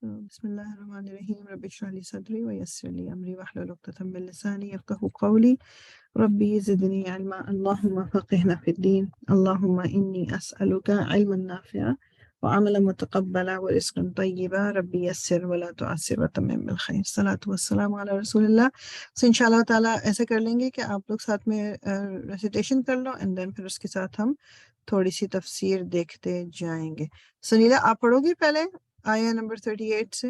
بسم اللہ الرحمن الرحیم رب اشرح لی صدری ویسر لی امری واحلل عقدۃ من لسانی یفقهوا قولی ربی زدنی علما اللهم فقهنا فی الدین اللهم انی اسألک علما نافعا وعملا متقبلا ورزقا طیبا ربی یسر ولا تعسر وتمم بالخیر الصلاۃ والسلام علی رسول اللہ. سو انشاءاللہ تعالیٰ ایسے کر لیں گے کہ آپ لوگ ساتھ میں ریسیٹیشن کر لو اینڈ دین پھر اس کے ساتھ ہم تھوڑی سی تفسیر دیکھتے جائیں گے. سنیلا آپ پڑھو گی پہلے آیا نمبر 38 سے.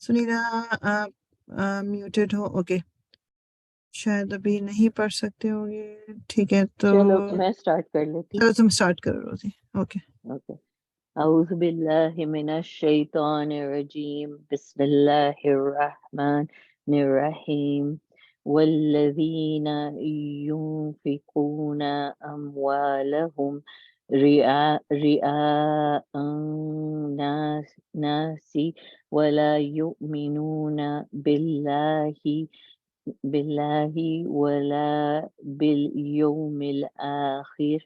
سنیلا آپ میوٹڈ ہو. اوکے شاید ابھی نہیں پڑھ سکتے ہو گے. ٹھیک ہے تو چلو میں سٹارٹ کر لیتی چلو تم سٹارٹ کرو روزی. اوکے ہوں. اوکے. اعوذ باللہ من الشیطان الرجیم بسم اللہ الرحمن الرحیم والذین ينفقون اموالهم رئاء الناس ولا يؤمنون باللہ ولا بالیوم الآخر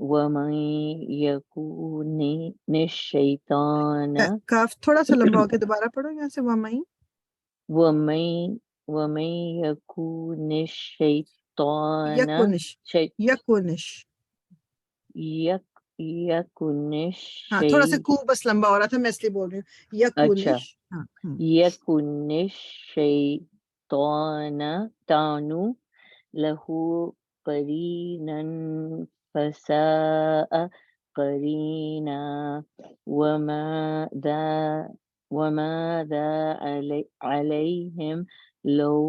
وَمَن يَكُونِ الشَّيْطَانَ کاف تھوڑا سا لمبا ہو کے دوبارہ پڑھو یہاں سے. وَمَن يَكُونِ الشَّيْطَانَ یکونش یکونش يَكُونِ ہاں تھوڑا سا کو بس لمبا ہو رہا تھا میں اس لیے بول رہی ہوں اچھا یکونش. ہاں يَكُونِ الشَّيْطَانَ لَهُ قَرِينًا فَسَاءَ قَرِينًا وَمَاذَا عَلَيْهِمْ لَوْ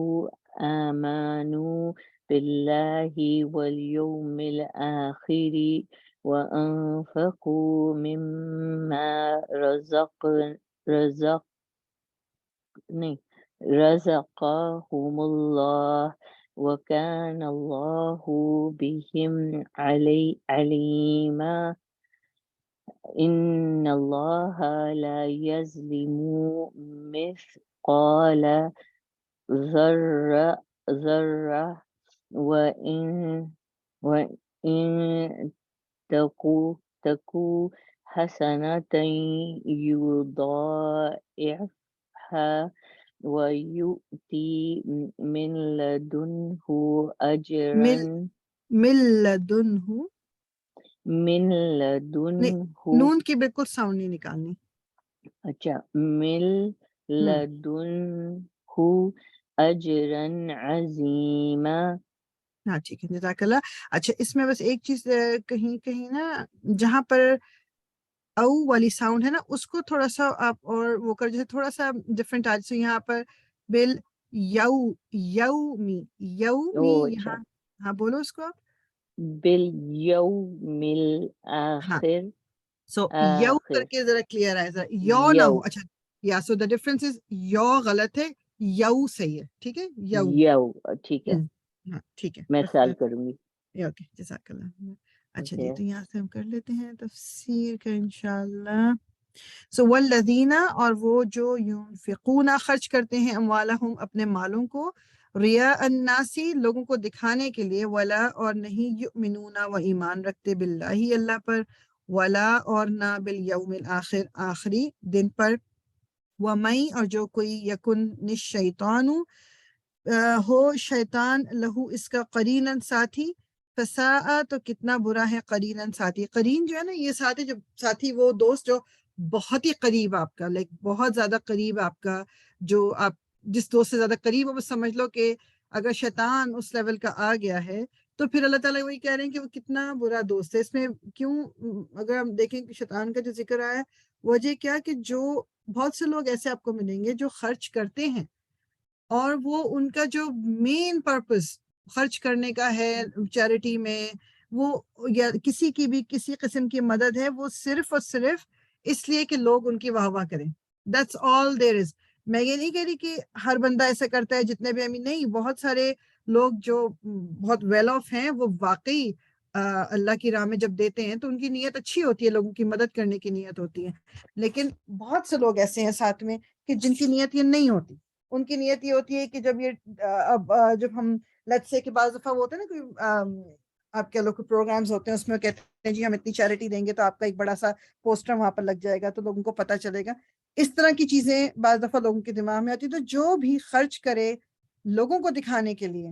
آمَنُوا بِاللَّهِ وَالْيَوْمِ الْآخِرِ وَأَنفَقُوا مِمَّا رزقهم الله وَكَانَ اللَّهُ بِهِمْ عَلِيمًا إِنَّ اللَّهَ لَا يَظْلِمُ مِثْقَالَ ذَرَّةٍ وَإِن تَكُ حَسَنَةً يُضَاعِفْهَا وَيُؤْتِ مِن لَدُنْهُ أَجْرًا من لدنہ نون کی بالکل ساؤنڈ نہیں نکالنی. اچھا مِن لَدُنْهُ أَجْرًا عَظِيمًا. ہاں ٹھیک ہے جزاک اللہ. اچھا اس میں بس ایک چیز کہیں نا جہاں پر او والی ساؤنڈ ہے نا اس کو تھوڑا سا آپ اور وہ کر جیسے تھوڑا سا ڈفرینٹ آج سے یہاں پر بل یومی اچھا یہاں ہاں بولو اس کو آپ بالیوم ہاں. الآخر سو یو کر آخر کے ذرا کلیئر آئے ذرا یو نہ یو ہو. اچھا یا سو دا ڈفرنس از یو غلط ہے یو صحیح ہے. ٹھیک ہے یو. ٹھیک ہے ہاں ٹھیک ہے میں بس خیال کروں گی. اوکے جزاک اللہ. اچھا جی اوکے. تو یہاں سے ہم کر لیتے ہیں تفسیر کا انشاءاللہ. سو والذین اور وہ جو ينفقون خرچ کرتے ہیں اموالہم اپنے مالوں کو ریا الناسی لوگوں کو دکھانے کے لیے ولا اور نہیں یؤمنون و ایمان رکھتے باللہ اللہ پر ولا اور نہ بالیوم الآخر آخری دن پر وَمَن اور جو کوئی یکن الشیطان ہو شیطان لہو اس کا قریناً ساتھی فساء تو کتنا برا ہے قریناً ساتھی. قرین جو ہے نا یہ ساتھی جو ساتھی وہ دوست جو بہت ہی قریب آپ کا لائک بہت زیادہ قریب آپ کا جو آپ جس دوست سے زیادہ قریب ہو وہ سمجھ لو کہ اگر شیطان اس لیول کا آ گیا ہے تو پھر اللہ تعالیٰ وہی کہہ رہے ہیں کہ وہ کتنا برا دوست ہے. اس میں کیوں اگر ہم دیکھیں کہ شیطان کا جو ذکر آیا ہے وجہ کیا کہ جو بہت سے لوگ ایسے آپ کو ملیں گے جو خرچ کرتے ہیں اور وہ ان کا جو مین پرپس خرچ کرنے کا ہے چیریٹی میں وہ یا کسی کی بھی کسی قسم کی مدد ہے وہ صرف اور صرف اس لیے کہ لوگ ان کی واہ واہ کریں. دیٹس آل دیر از. میں یہ نہیں کہہ رہی کہ ہر بندہ ایسا کرتا ہے جتنے بھی نہیں بہت سارے لوگ جو بہت ویل آف ہیں وہ واقعی اللہ کی راہ میں جب دیتے ہیں تو ان کی نیت اچھی ہوتی ہے لوگوں کی مدد کرنے کی نیت ہوتی ہے. لیکن بہت سے لوگ ایسے ہیں ساتھ میں کہ جن کی نیت یہ نہیں ہوتی. ان کی نیت یہ ہوتی ہے کہ جب یہ اب جب ہم لیٹس سے کہ بعض دفعہ وہ ہوتا ہے نا کوئی آپ کہہ لو کہ پروگرامز ہوتے ہیں اس میں کہتے ہیں جی ہم اتنی چیریٹی دیں گے تو آپ کا ایک بڑا سا پوسٹر وہاں پر لگ جائے گا تو لوگوں کو پتہ چلے گا. اس طرح کی چیزیں بعض دفعہ لوگوں کے دماغ میں آتی. تو جو بھی خرچ کرے لوگوں کو دکھانے کے لیے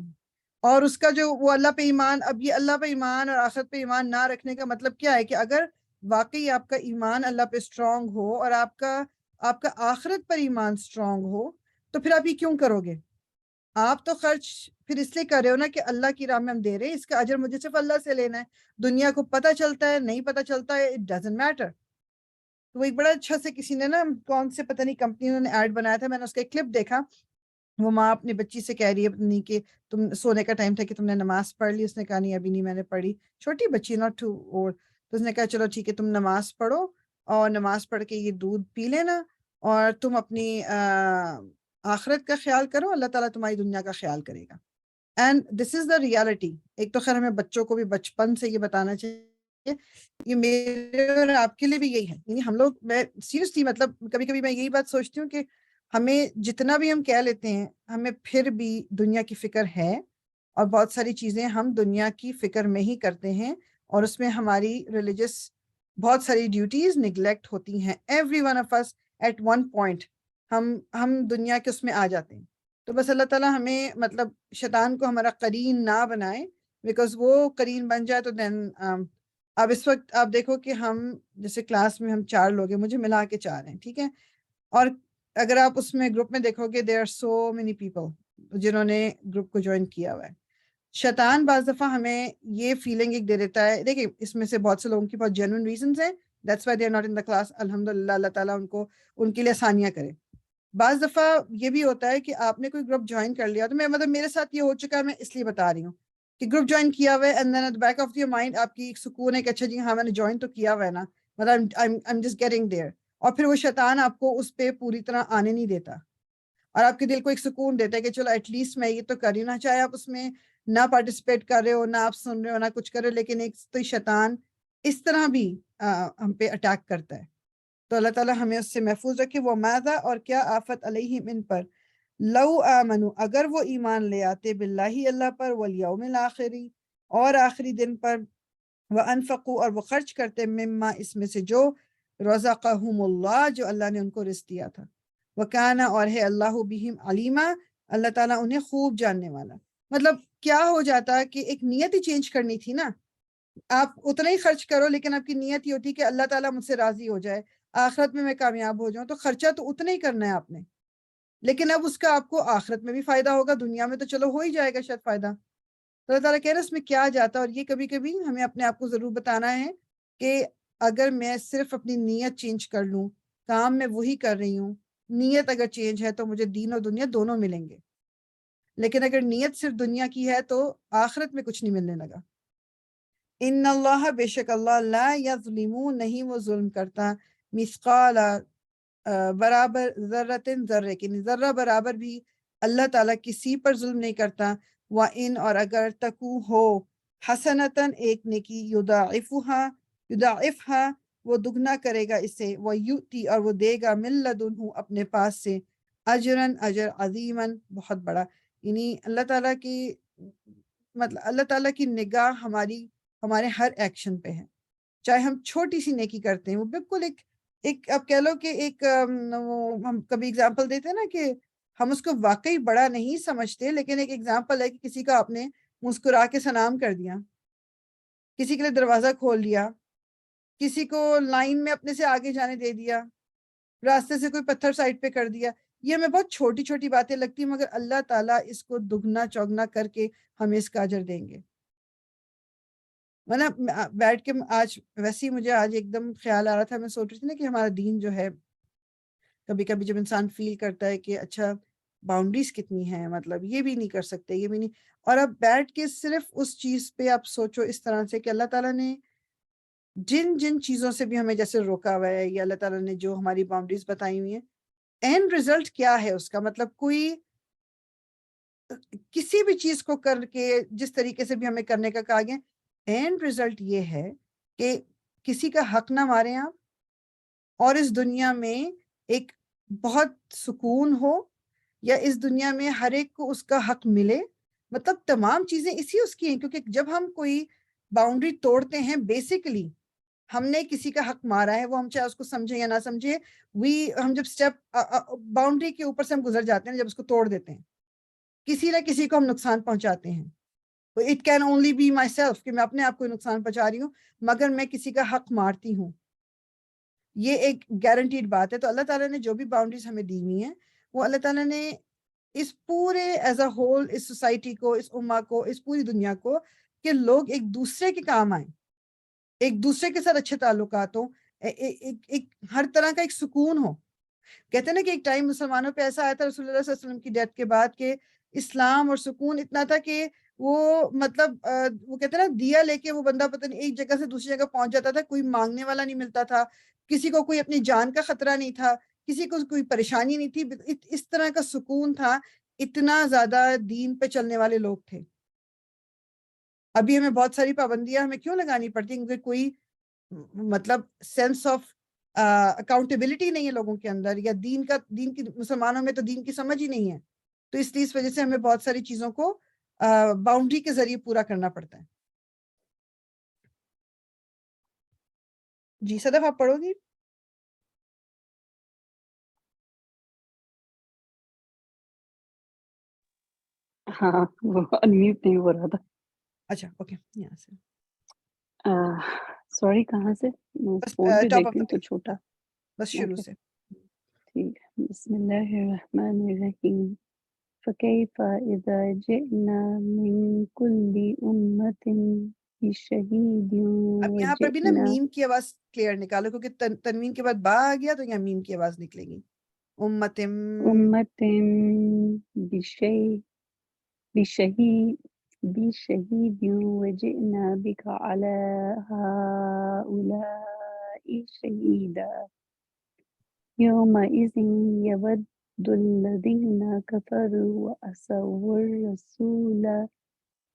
اور اس کا جو وہ اللہ پہ ایمان, اب یہ اللہ پہ ایمان اور آخرت پہ ایمان نہ رکھنے کا مطلب کیا ہے کہ اگر واقعی آپ کا ایمان اللہ پہ اسٹرانگ ہو اور آپ کا آخرت پر ایمان اسٹرانگ ہو تو پھر آپ یہ کیوں کرو گے؟ آپ تو خرچ پھر اس لیے کر رہے ہو نا کہ اللہ کی راہ میں ہم دے رہے ہیں, اس کا اجر مجھے صرف اللہ سے لینا ہے. دنیا کو پتہ چلتا ہے نہیں پتہ چلتا ہے, اٹ ڈزنٹ میٹر. تو وہ ایک بڑا اچھا سے کسی نے نا کون سے پتہ نہیں کمپنی انہوں نے ایڈ بنایا تھا, میں نے اس کا ایک کلپ دیکھا. وہ ماں اپنی بچی سے کہہ رہی ہے نہیں کہ تم سونے کا ٹائم تھا کہ تم نے نماز پڑھ لی. اس نے کہا نہیں ابھی نہیں میں نے پڑھی, چھوٹی بچی ناٹ ٹو اولڈ. تو اس نے کہا چلو ٹھیک ہے تم نماز پڑھو اور نماز پڑھ کے یہ دودھ پی لینا اور تم اپنی آخرت کا خیال کرو, اللہ تعالیٰ تمہاری دنیا کا خیال کرے گا. And this is the reality. ایک تو خیر ہمیں بچوں کو بھی بچپن سے یہ بتانا چاہیے, یہ میرے اور آپ کے لیے بھی یہی ہے. یعنی ہم لوگ, میں سیریسلی مطلب کبھی کبھی میں یہی بات سوچتی ہوں کہ ہمیں جتنا بھی ہم کہہ لیتے ہیں ہمیں پھر بھی دنیا کی فکر ہے, اور بہت ساری چیزیں ہم دنیا کی فکر میں ہی کرتے ہیں اور اس میں ہماری ریلیجس بہت ساری ڈیوٹیز نگلیکٹ ہوتی ہیں. Every one of us at one point ہم دنیا کے اس میں آ جاتے ہیں. تو بس اللہ تعالیٰ ہمیں مطلب شیطان کو ہمارا قرین نہ بنائے, بیکاز وہ قرین بن جائے تو دین اب اس وقت آپ دیکھو کہ ہم جیسے کلاس میں ہم 4 لوگ ہیں, مجھے ملا کے 4 ہیں, ٹھیک ہے, اور اگر آپ اس میں گروپ میں دیکھو گے there are so many people جنہوں نے گروپ کو جوائن کیا ہوا ہے. شیطان بعض دفعہ ہمیں یہ فیلنگ ایک دے دیتا ہے. دیکھیں اس میں سے بہت سے لوگوں کی بہت جینوئن ریزنز ہیں, that's why they are not in the class. الحمدللہ اللہ تعالیٰ ان کے لیے آسانیاں کرے. بعض دفعہ یہ بھی ہوتا ہے کہ آپ نے کوئی گروپ جوائن کر لیا, تو میں مطلب میرے ساتھ یہ ہو چکا ہے, میں اس لیے بتا رہی ہوں کہ گروپ جوائن کیا ہوا ہے and then at the back of your mind آپ کی ایک سکون ہے کہ اچھا جی ہاں میں نے جوائن تو کیا ہوا ہے نا, مطلب I am just getting there. اور پھر وہ شیطان آپ کو اس پہ پوری طرح آنے نہیں دیتا اور آپ کے دل کو ایک سکون دیتا ہے کہ چلو ایٹ لیسٹ میں یہ تو کر رہی ہوں نا, چاہے آپ اس میں نہ پارٹیسپیٹ کر رہے ہو, نہ آپ سن رہے ہو, نہ کچھ کر رہے ہو, لیکن ایک تو شیطان اس طرح بھی ہم پہ اٹیک کرتا ہے. تو اللہ تعالیٰ ہمیں اس سے محفوظ رکھے. وہ ماذا اور کیا آفت علیہم ان پر, لو آمنو اگر وہ ایمان لے آتے, باللہ اللہ پر, والیوم الآخری اور آخری دن پر, وانفقوا اور وہ خرچ کرتے, مما اس میں سے جو, رزقہم اللہ جو اللہ نے ان کو رزق دیا تھا, وکانا اور ہے اللہ بہم علیما اللہ تعالیٰ انہیں خوب جاننے والا. مطلب کیا ہو جاتا کہ ایک نیت ہی چینج کرنی تھی نا, آپ اتنا ہی خرچ کرو لیکن آپ کی نیت یہ ہوتی کہ اللہ تعالیٰ مجھ سے راضی ہو جائے, آخرت میں کامیاب ہو جاؤں, تو خرچہ تو اتنا ہی کرنا ہے آپ نے, لیکن اب اس کا آپ کو آخرت میں بھی فائدہ ہوگا, دنیا میں تو چلو ہو ہی جائے گا شاید فائدہ. تو اللہ تعالیٰ کہہ رہے اس میں کیا جاتا ہے. اور یہ کبھی کبھی ہمیں اپنے آپ کو ضرور بتانا ہے کہ اگر میں صرف اپنی نیت چینج کر لوں, کام میں وہی کر رہی ہوں, نیت اگر چینج ہے تو مجھے دین اور دنیا دونوں ملیں گے, لیکن اگر نیت صرف دنیا کی ہے تو آخرت میں کچھ نہیں ملنے لگا. ان اللہ بے شک اللہ لا یظلم نہیں وہ ظلم کرتا, مثقال برابر ذرتن ذرے کی, ذرہ برابر بھی اللہ تعالیٰ کسی پر ظلم نہیں کرتا. وَإِنْ اور اگر تکو ہو, حسنتاً ایک نیکی, یضاعفها وہ دگنا کرے گا اسے, وَيُؤْتِ اور وہ دے گا, مِن لَدُنْهُ اپنے پاس سے, اجراً اجر, عظیماً بہت بڑا. یعنی اللہ تعالیٰ کی مطلب اللہ تعالیٰ کی نگاہ ہمارے ہر ایکشن پہ ہے, چاہے ہم چھوٹی سی نیکی کرتے ہیں. وہ بالکل ایک آپ کہہ لو کہ ایک ہم کبھی اگزامپل دیتے ہیں نا کہ ہم اس کو واقعی بڑا نہیں سمجھتے, لیکن ایک اگزامپل ہے کہ کسی کا آپ نے مسکرا کے سلام کر دیا, کسی کے لیے دروازہ کھول دیا, کسی کو لائن میں اپنے سے آگے جانے دے دیا, راستے سے کوئی پتھر سائڈ پہ کر دیا. یہ ہمیں بہت چھوٹی چھوٹی باتیں لگتی ہیں, مگر اللہ تعالیٰ اس کو دگنا چوگنا کر کے ہمیں اس کا اجر دیں گے. بیٹھ کے آج ویسے ہی مجھے آج ایک دم خیال آ رہا تھا, میں سوچ رہی تھی نا کہ ہمارا دین جو ہے کبھی کبھی جب انسان فیل کرتا ہے کہ اچھا باؤنڈریز کتنی ہیں, مطلب یہ بھی نہیں کر سکتے, یہ بھی نہیں, اور اب بیٹھ کے صرف اس چیز پہ آپ سوچو اس طرح سے کہ اللہ تعالیٰ نے جن جن چیزوں سے بھی ہمیں جیسے روکا ہوا ہے, یا اللہ تعالیٰ نے جو ہماری باؤنڈریز بتائی ہوئی ہیں, اینڈ رزلٹ کیا ہے اس کا, مطلب کوئی کسی بھی چیز کو کر کے جس طریقے سے بھی ہمیں کرنے کا کہا گیا, اینڈ رزلٹ یہ ہے کہ کسی کا حق نہ ماریں آپ, اور اس دنیا میں ایک بہت سکون ہو, یا اس دنیا میں ہر ایک کو اس کا حق ملے. مطلب تمام چیزیں اسی اس کی ہیں, کیونکہ جب ہم کوئی باؤنڈری توڑتے ہیں بیسیکلی ہم نے کسی کا حق مارا ہے، وہ ہم چاہے اس کو سمجھیں یا نہ سمجھے، ہم جب اسٹیپ باؤنڈری کے اوپر سے ہم گزر جاتے ہیں، جب اس کو توڑ دیتے ہیں، کسی نہ کسی کو ہم نقصان پہنچاتے ہیں. It can only be myself کہ میں اپنے آپ کو نقصان پہنچا رہی ہوں، مگر میں کسی کا حق مارتی ہوں. یہ ایک گارنٹیڈ بات ہے. تو اللہ تعالیٰ نے جو بھی باؤنڈریز ہمیں دی ہوئی ہیں، وہ اللہ تعالیٰ نے اس پورے ایز اے ہول، اس سوسائٹی کو، اس امہ کو، اس پوری دنیا کو، کہ لوگ ایک دوسرے کے کام آئیں، ایک دوسرے کے ساتھ اچھے تعلقات ہوں، ہر طرح کا ایک سکون ہو. کہتے ہیں نا کہ ایک ٹائم مسلمانوں پہ ایسا آیا تھا رسول اللہ صلی اللہ علیہ وسلم کی ڈیتھ کے بعد، کہ اسلام اور سکون اتنا تھا کہ وہ مطلب وہ کہتے ہیں نا دیا لے کے وہ بندہ پتہ نہیں ایک جگہ سے دوسری جگہ پہنچ جاتا تھا، کوئی مانگنے والا نہیں ملتا تھا، کسی کو کوئی اپنی جان کا خطرہ نہیں تھا، کسی کو کوئی پریشانی نہیں تھی، اس طرح کا سکون تھا. اتنا زیادہ دین پہ چلنے والے لوگ تھے. ابھی ہمیں بہت ساری پابندیاں ہمیں کیوں لگانی پڑتی ہیں؟ کیونکہ کوئی مطلب سینس آف اکاؤنٹیبلٹی نہیں ہے لوگوں کے اندر، یا دین کی مسلمانوں میں تو دین کی سمجھ ہی نہیں ہے. تو اس لیے اس وجہ سے ہمیں بہت ساری چیزوں کو باؤنڈری کے ذریعے پورا کرنا پڑتا ہے. جی صدف آپ پڑھو گی؟ ہاں وہ انمیوٹ نہیں ہو رہا تھا. اچھا اوکے، یہاں سے سوری کہاں سے؟ بس فون پہ ٹاپ آف دیکھتی دا ہوں تو پیج، چھوٹا. بس شروع اوکے سے. ٹھیک ہے. بسم اللہ الرحمن الرحیم. فکیف اذا جئنا من کل امت بشہید اب یہاں پر بھی نا وجئنا. میم کی آواز کلیئر نکالو، کیونکہ تنوین کے بعد با آ گیا تو یہاں میم کی آواز نکلے گی. امتم امت بشہید وجئنا بک علی ہؤلاء شہیدا. يومئذ يود الذين كفروا وعصوا الرسول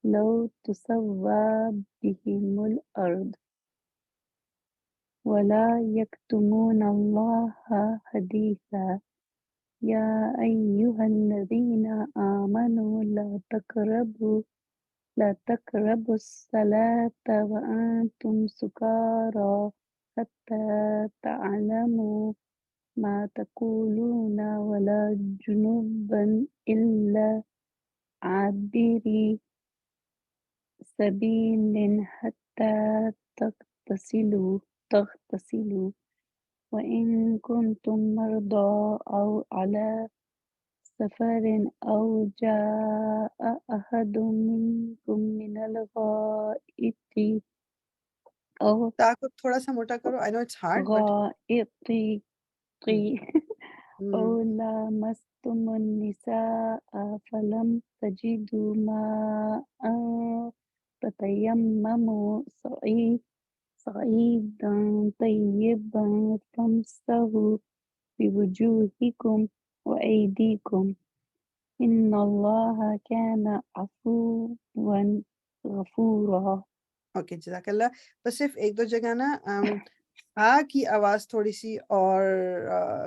لو تسوى بهم الأرض ولا يكتمون الله حديثا. يا أيها الذين آمنوا لا تقربوا الصلاة وأنتم سكارى حتى تعلموا ما تقولون ولا جنبا إلا عابري سبيل حتى تغتسلوا وإن كنتم مرضى أو على سفر أو جاء أحد منكم من الغائط أو کو تھوڑا سا موٹا کرو. I know it's hard but غائط أو لامستم النساء فلم تجدوا ماء فتيمموا صعيدا طيبا فامسحوا بوجوهكم وأيديكم إن الله كان عفوا غفورا. اوکے جزاک اللہ. بس صرف ایک دو جگہ نا ہا کی آواز تھوڑی سی اور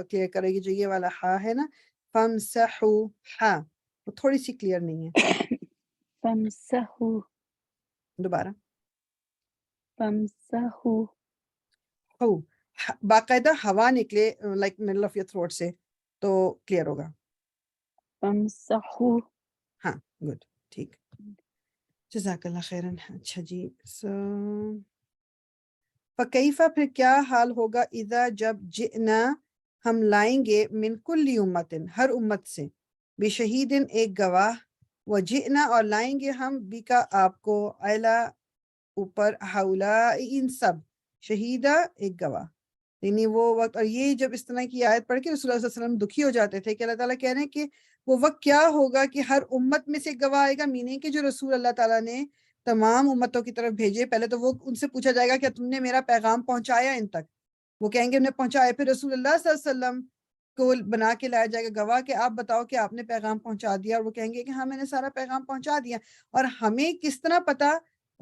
کلیئر کرے گی. جو یہ والا ہا ہے نا، فمسحو، ہا وہ تھوڑی سی کلیئر نہیں ہے. فامسحوا دوبارہ فامسحوا ہو، باقاعدہ ہوا نکلے like middle of your throat سے تو کلیئر ہوگا. فامسحوا. ہاں گڈ، ٹھیک، جزاک اللہ خیرن. اچھا جی، فکیفہ پھر کیا حال ہوگا، اذا جب جئنا ہم لائیں گے، من کل امتن ہر امت سے، بشہیدن ایک گواہ، وجئنا اور لائیں گے ہم بکا آپ کو، اعلیٰ اوپر، ہؤلاء ان سب، شہیدہ ایک گواہ. یعنی وہ وقت، اور یہ جب اس طرح کی آیت پڑھ کے رسول اللہ صلی اللہ علیہ وسلم دکھی ہو جاتے تھے کہ اللہ تعالیٰ کہہ رہے ہیں کہ وہ وقت کیا ہوگا کہ ہر امت میں سے گواہ آئے گا. میننگ کہ جو رسول اللہ تعالیٰ نے تمام امتوں کی طرف بھیجے، پہلے تو وہ ان سے پوچھا جائے گا کہ تم نے میرا پیغام پہنچایا ان تک، وہ کہیں گے ہم نے پہنچایا. پھر رسول اللہ صلی اللہ علیہ وسلم کو بنا کے لایا جائے گا گواہ کہ آپ بتاؤ کہ آپ نے پیغام پہنچا دیا، اور وہ کہیں گے کہ ہاں میں نے سارا پیغام پہنچا دیا. اور ہمیں کس طرح پتا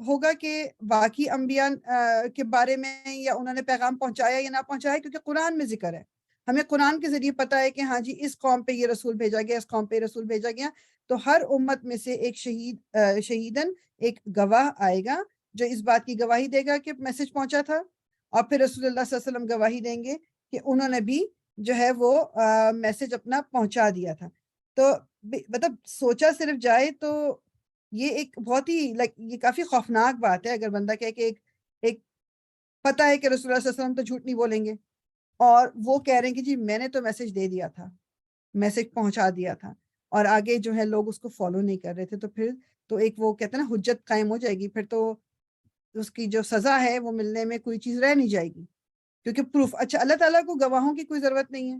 ہوگا کہ باقی انبیاء کے بارے میں یا انہوں نے پیغام پہنچایا یا نہ پہنچایا؟ کیونکہ قرآن میں ذکر ہے، ہمیں قرآن کے ذریعے پتا ہے کہ ہاں جی اس قوم پہ یہ رسول بھیجا گیا، اس قوم پہ یہ رسول بھیجا گیا. تو ہر امت میں سے ایک شہیدن ایک گواہ آئے گا جو اس بات کی گواہی دے گا کہ میسج پہنچا تھا، اور پھر رسول اللہ صلی اللہ علیہ وسلم گواہی دیں گے کہ انہوں نے بھی جو ہے وہ میسج اپنا پہنچا دیا تھا. تو مطلب سوچا صرف جائے تو یہ ایک بہت ہی یہ کافی خوفناک بات ہے اگر بندہ کہے کہ ایک پتہ ہے کہ رسول اللہ صلی اللہ علیہ وسلم تو جھوٹ نہیں بولیں گے، اور وہ کہہ رہے ہیں کہ جی میں نے تو میسج دے دیا تھا، میسج پہنچا دیا تھا، اور آگے جو ہے لوگ اس کو فالو نہیں کر رہے تھے. تو پھر تو ایک وہ کہتے ہیں نا حجت قائم ہو جائے گی، پھر تو اس کی جو سزا ہے وہ ملنے میں کوئی چیز رہ نہیں جائے گی، کیونکہ پروف. اچھا اللہ تعالیٰ کو گواہوں کی کوئی ضرورت نہیں ہے،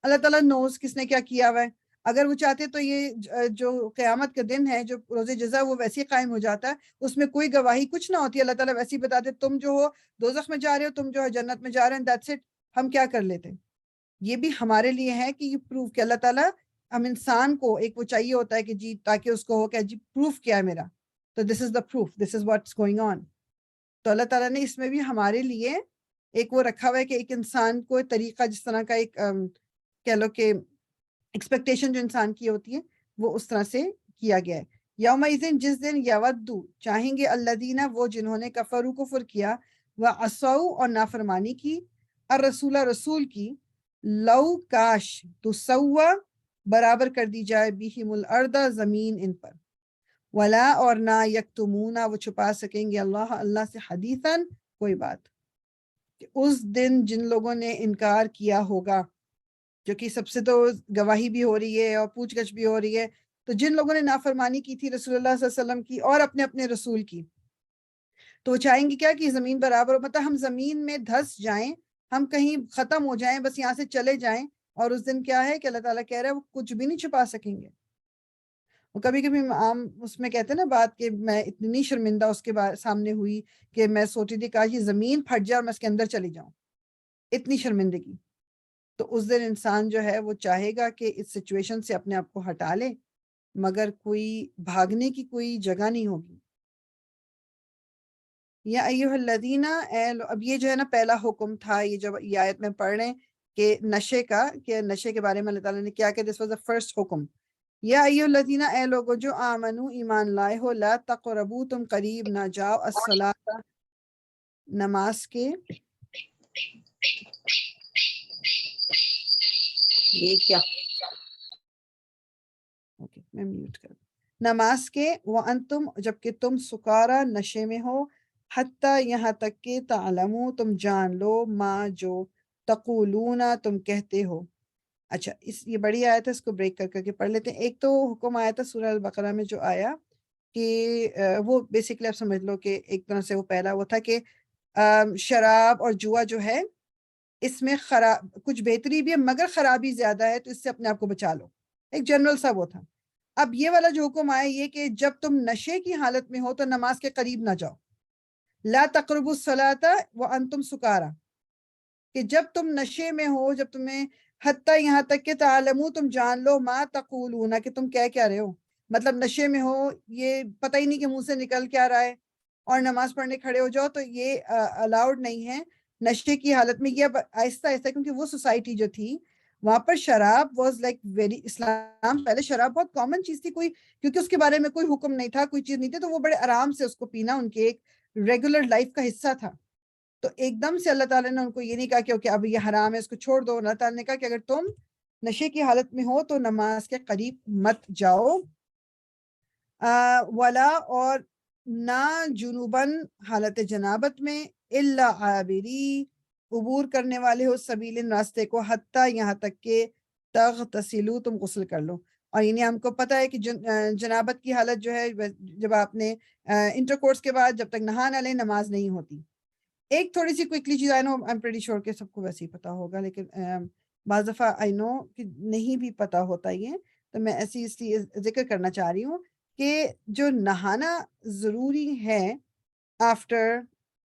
اللہ تعالیٰ نوز کس نے کیا کیا ہوا ہے. اگر وہ چاہتے تو یہ جو قیامت کا دن ہے، جو روز جزا، وہ ویسے ہی قائم ہو جاتا ہے، اس میں کوئی گواہی کچھ نہ ہوتی. اللہ تعالیٰ ویسے ہی بتاتے تم جو ہو دوزخ میں جا رہے ہو، تم جو ہے جنت میں جا رہے ہیں، دیٹس اٹ. ہم کیا کر لیتے. یہ بھی ہمارے لیے ہے کہ یہ پروف کہ اللہ تعالیٰ ہم انسان کو ایک وہ چاہیے ہوتا ہے کہ جی تاکہ اس کو ہو کہ جی پروف کیا ہے میرا، تو this is the proof, this is what's going on. تو اللہ تعالیٰ نے اس میں بھی ہمارے لیے ایک وہ رکھا ہوا ہے کہ ایک انسان کو طریقہ، جس طرح کا ایک کہہ لو کہ ایکسپیکٹیشن جو انسان کی ہوتی ہے وہ اس طرح سے کیا گیا ہے. یومئذ جس دن یودو چاہیں گے الذین وہ جنہوں نے کفروا کفر کیا، وعصوا اور نافرمانی کی، الرسول رسول کی، لو کاش تسوا برابر کر دی جائے بہم الارض زمین ان پر، ولا اور نہ یکتمون وہ چھپا سکیں گے اللہ سے حدیثاً کوئی بات. کہ اس دن جن لوگوں نے انکار کیا ہوگا، جو کہ سب سے تو گواہی بھی ہو رہی ہے اور پوچھ گچھ بھی ہو رہی ہے، تو جن لوگوں نے نافرمانی کی تھی رسول اللہ صلی اللہ علیہ وسلم کی اور اپنے اپنے رسول کی، تو وہ چاہیں گے کیا کہ زمین برابر ہو، مطلب ہم زمین میں دھس جائیں، ہم کہیں ختم ہو جائیں، بس یہاں سے چلے جائیں. اور اس دن کیا ہے کہ اللہ تعالیٰ کہہ رہا ہے وہ کچھ بھی نہیں چھپا سکیں گے. وہ کبھی کبھی عام اس میں کہتے ہیں نا بات کہ میں اتنی شرمندہ اس کے سامنے ہوئی کہ میں سوچی تھی کاش یہ زمین پھٹ جائے اور میں اس کے اندر چلی جاؤں، اتنی شرمندگی. تو اس دن انسان جو ہے وہ چاہے گا کہ اس سچویشن سے اپنے آپ کو ہٹا لے، مگر کوئی بھاگنے کی کوئی جگہ نہیں ہوگی. یا ایھا الذین، اب یہ جو ہے نا پہلا حکم تھا، یہ جب یہ آیت میں پڑھ رہے ہیں کہ نشے کا، کہ نشے کے بارے میں اللہ تعالیٰ نے کیا کہ دس واز دا فرسٹ حکم. یا ایھا الذین، اے لوگوں جو آمنو ایمان لائے ہو، لا تقربوا تم قریب نہ جاؤ، الصلاۃ نماز کے. یہ کیا میں میوٹ کر نماز کے، وانتم جبکہ تم سکارا نشے میں ہو، حتیٰ یہاں تک کہ تعلمو تم جان لو، ما جو تقولون تم کہتے ہو. اچھا یہ بڑی آیت ہے، اس کو بریک کر کے پڑھ لیتے ہیں. ایک تو حکم آیا تھا سورہ البقرہ میں جو آیا کہ وہ بیسکلی آپ سمجھ لو کہ ایک طرح سے وہ پہلا وہ تھا کہ شراب اور جوا جو ہے اس میں کچھ بہتری بھی ہے مگر خرابی زیادہ ہے، تو اس سے اپنے آپ کو بچا لو. ایک جنرل سا وہ تھا. اب یہ والا جو حکم آیا یہ کہ جب تم نشے کی حالت میں ہو تو نماز کے قریب نہ جاؤ. لا تقربوا الصلاۃ وانتم سکارا، کہ جب تم نشے میں ہو، جب تمہیں حتیٰ یہاں تک کہ تعلمو تم جان لو، ما تقولون کہ تم کہہ کیا رہے ہو. مطلب نشے میں ہو، یہ پتہ ہی نہیں کہ منہ سے نکل کیا رہا ہے، اور نماز پڑھنے کھڑے ہو جاؤ، تو یہ الاؤڈ نہیں ہے نشے کی حالت میں. یہ آہستہ آہستہ، کیونکہ وہ سوسائٹی جو تھی وہاں پر شراب واز لائک ویری، اسلام پہلے شراب بہت کامن چیز تھی، کوئی کیونکہ اس کے بارے میں کوئی حکم نہیں تھا، کوئی چیز نہیں تھی، تو وہ بڑے آرام سے اس کو پینا ان کے ایک ریگولر لائف کا حصہ تھا. تو ایک دم سے اللہ تعالیٰ نے ان کو یہ نہیں کہا کہ اب یہ حرام ہے اس کو چھوڑ دو. اللہ تعالیٰ نے کہا کہ اگر تم نشے کی حالت میں ہو تو نماز کے قریب مت جاؤ. ولا اور نہ جنوباً حالت جنابت میں، الا عابری عبور کرنے والے ہو، سبیل راستے کو، حتیٰ یہاں تک کہ تغتسلوا تم غسل کر لو. اور یعنی ہم کو پتہ ہے کہ جنابت کی حالت جو ہے جب آپ نے انٹر کورس کے بعد جب تک نہا نہ لیں نماز نہیں ہوتی. ایک تھوڑی سی کوئکلی چیز آئی نو آئی ایم پریٹی شیور کہ سب کو ویسے ہی پتا ہوگا، لیکن بعض دفعہ آئی نو کہ نہیں بھی پتا ہوتا یہ، تو میں ایسی اس لیے ذکر کرنا چاہ رہی ہوں کہ جو نہانا ضروری ہے آفٹر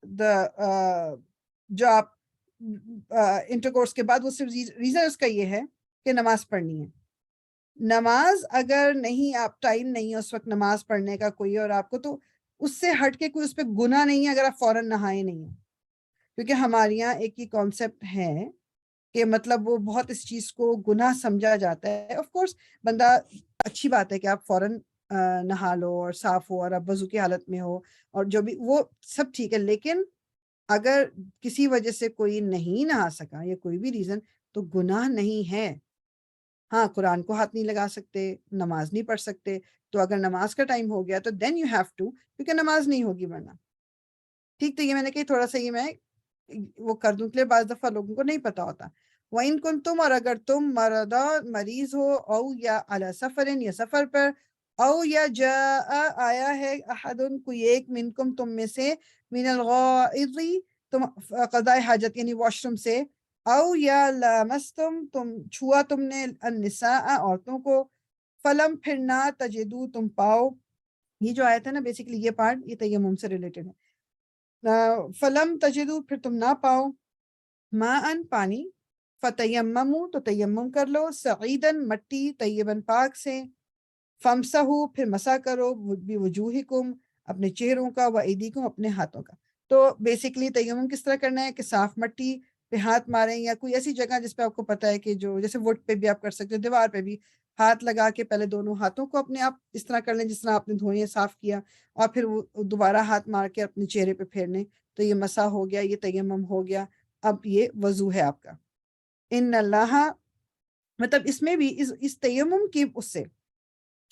دا جو آپ انٹر کورس کے بعد، وہ صرف ریزن اس کا یہ ہے کہ نماز پڑھنی ہے. نماز اگر نہیں، آپ ٹائم نہیں ہے اس وقت نماز پڑھنے کا کوئی، اور آپ کو تو اس سے ہٹ کے کوئی اس پہ گناہ نہیں ہے اگر آپ فوراً نہائے نہیں ہیں. کیونکہ ہمارے یہاں ایک ہی کانسیپٹ ہے کہ مطلب وہ بہت اس چیز کو گناہ سمجھا جاتا ہے. آف کورس بندہ، اچھی بات ہے کہ آپ فوراً نہا لو اور صاف ہو اور اب وضو کی حالت میں ہو اور جو بھی وہ سب ٹھیک ہے، لیکن اگر کسی وجہ سے کوئی نہیں نہا سکا یا کوئی بھی ریزن تو گناہ نہیں ہے. ہاں قرآن کو ہاتھ نہیں لگا سکتے، نماز نہیں پڑھ سکتے، تو اگر نماز کا ٹائم ہو گیا تو دین یو ہیو ٹو، کیونکہ نماز نہیں ہوگی ورنہ. ٹھیک، تو یہ میں نے کہ تھوڑا سا یہ میں وہ کر دوں کے لیے بعض دفعہ لوگوں کو نہیں پتا ہوتا. وَإِن كُنتُمْ، اور اگر تم مرضا مریض ہو، او یا علی سفرن یا سفر پر، او یا جاء آیا ہے احدن کوئی ایک منکم تم میں سے، من الغائض تم قضاء حاجت یعنی واش روم سے، او یا لامستم تم چھوا تم نے النساء عورتوں کو، فلم پھر نہ تجدو تم پاؤ. یہ جو آیت ہے نا بیسیکلی یہ پارٹ یہ تیمم سے ریلیٹڈ ہے. فلم تجدو پھر تم نہ پاؤ، ماءن پانی، فتیممو تو تیمم کر لو، سعیدن مٹی، طیبن پاک سے، فمسحو پھر مسح کرو، بوجوہکم اپنے چہروں کا، و ایدیکم اپنے ہاتھوں کا. تو بیسیکلی تیمم کس طرح کرنا ہے کہ صاف مٹی پہ ہاتھ ماریں یا کوئی ایسی جگہ جس پہ آپ کو پتہ ہے کہ جو جیسے وڈ پہ بھی آپ کر سکتے ہو، دیوار پہ بھی ہاتھ لگا کے پہلے دونوں ہاتھوں کو اپنے آپ اس طرح کر لیں جس طرح آپ نے دھوئے صاف کیا، اور پھر وہ دوبارہ ہاتھ مار کے اپنے چہرے پہ پھیرنے. تو یہ مسح ہو گیا، یہ تیمم ہو گیا. اب یہ وضو ہے آپ کا. ان اللہ، مطلب اس میں بھی اس تیمم کی اس سے